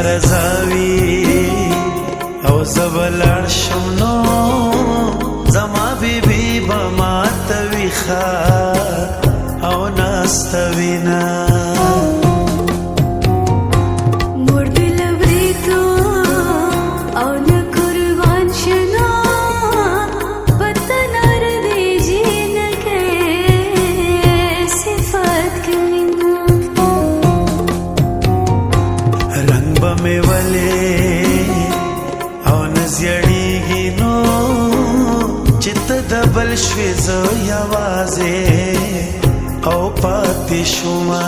رضاوي او زبلړ شم نو زما بیبي به ماته وي ښه او ناسته وینا بل شوي زه یوازې او پاتې شومه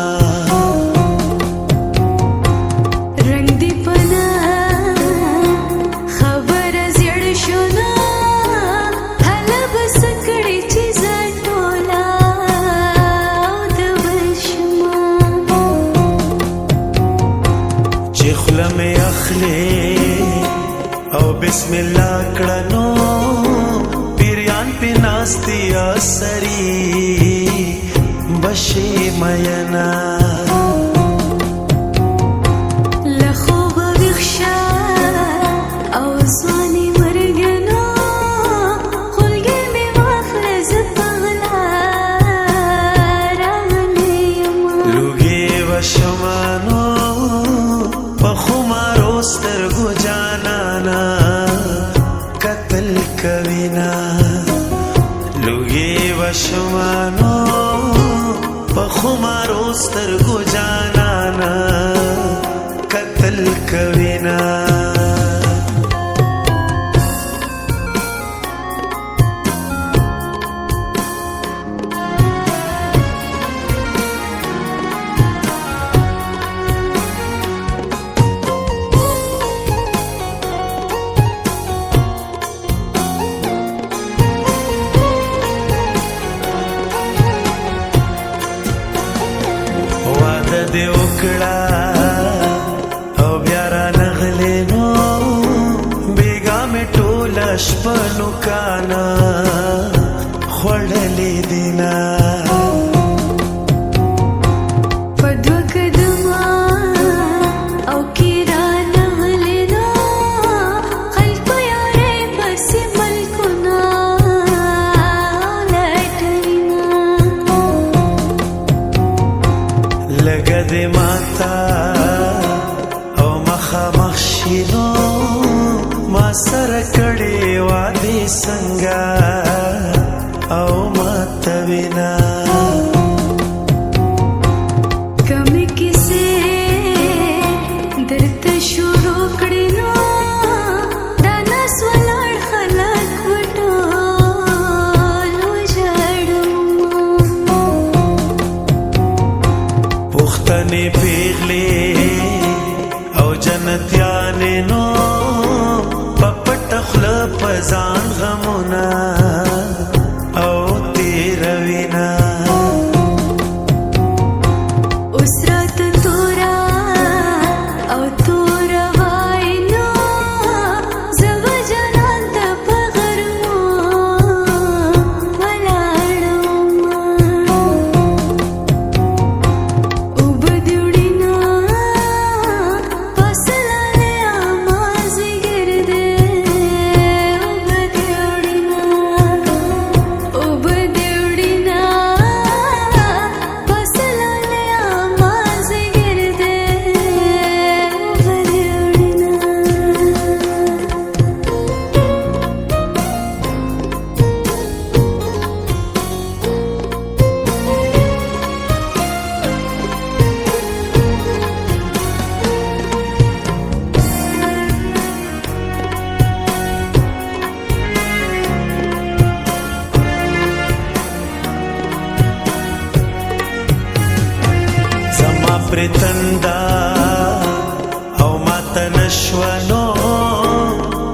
رنګ دې پنه خبره زیړ شو نه هله بس کړې چې زه ټوله د بل شومه چې خوله مې اخلې او بسم الله کړه نو ناستی اثری بشی مینا لخوب ویخشا او زوانی مرگنا خلگی می واخرز پغلا راغلیم لوگی و شمانو پخمارو سترگو جانانا قتل کوینا لوگی و شمانو پخمارو سترگو جانانا قتل کوینا دې وکړه او بیا را نغلې نو بیګا مې ټوله شپه نوکانه خوړلې دینه په دوه قدمه او کې را نغلې نو خلکو یارې پسې ملکونه لټوینه لګه دې ماته او مخامخ شینو ما سره کړې وعدې څنګه او ماته وینا کمې کیسې درته شروع کړې نو دا ناس ولاړ خلک وټول وژاړم پښتنې پیغلې او جنتیانې نو په پټه خوله په ځان غمونه او تېروینه اوس راته توره او توره وایي نو زه به جانان ته په غرمو ولاړم اوبه دې وړینه فاصله مازدیګر دی اوبه دې وړینه اوبه دې وړینه فاصله مازدیګر دی اوبه دې وړینه زما پرتندا او ماته نشوه نو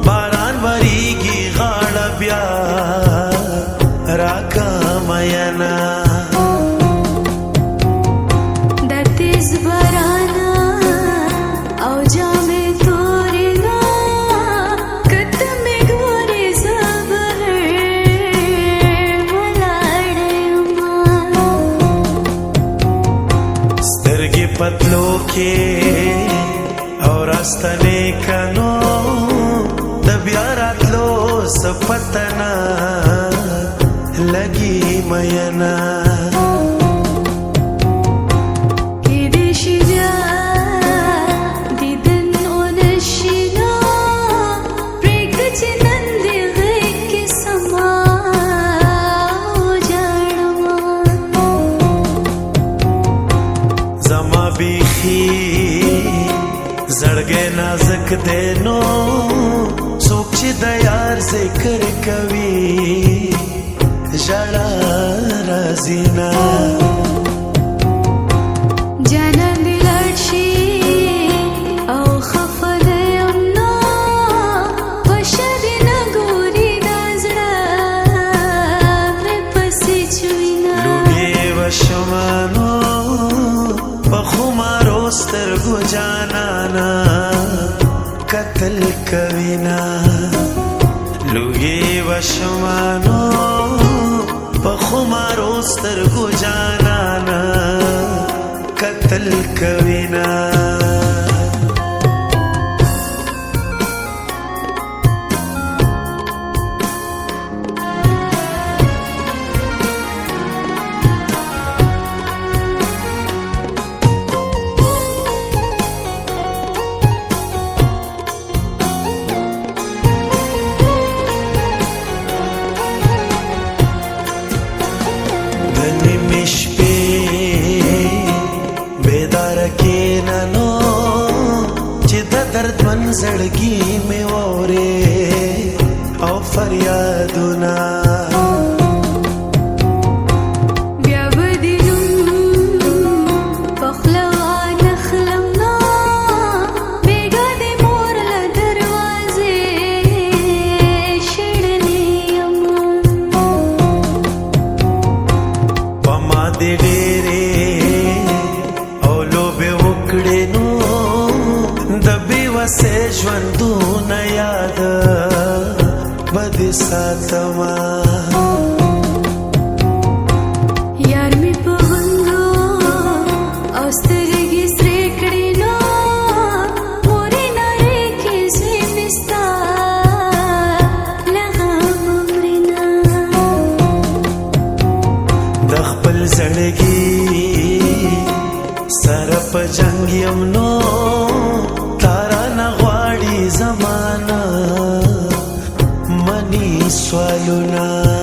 باران وریږي غاړه بیا راکه مینا دا تیز باران او جامې تورې نو کته مې ګورې زه بهر ولاړ یم سترګې پتلو کې او او راستنې کنو د بیا راتلو سپتنا لګي مینا زړګې نازک دی نو څوک چې د یار ذکر کوي ژړا راځي نه جانان دې لاړ شي او خفه دی یم نو وشه دې نه ګوري دا زړه مې پسې چوینه لوګې وشمه نو په خمارو سترګو جانانا قتل کوینا لوګي وشمانو په خمارو سترګو جانانا قتل کوینا زړګي مې وره او فریادونه بیا بدلون پخلوان خلم نو بیګا دې مور له دروازې شړلې یم پما دې ډېرې او لوبه وکړې نو से ژوندونه یاد بد ساتما یار می په غندو او سترګې سرې کړې نو مورې نړۍ کې زمستا لغم مرنا د خپل زړګي سره په جنگ یم نو زمانہ منی سوالنا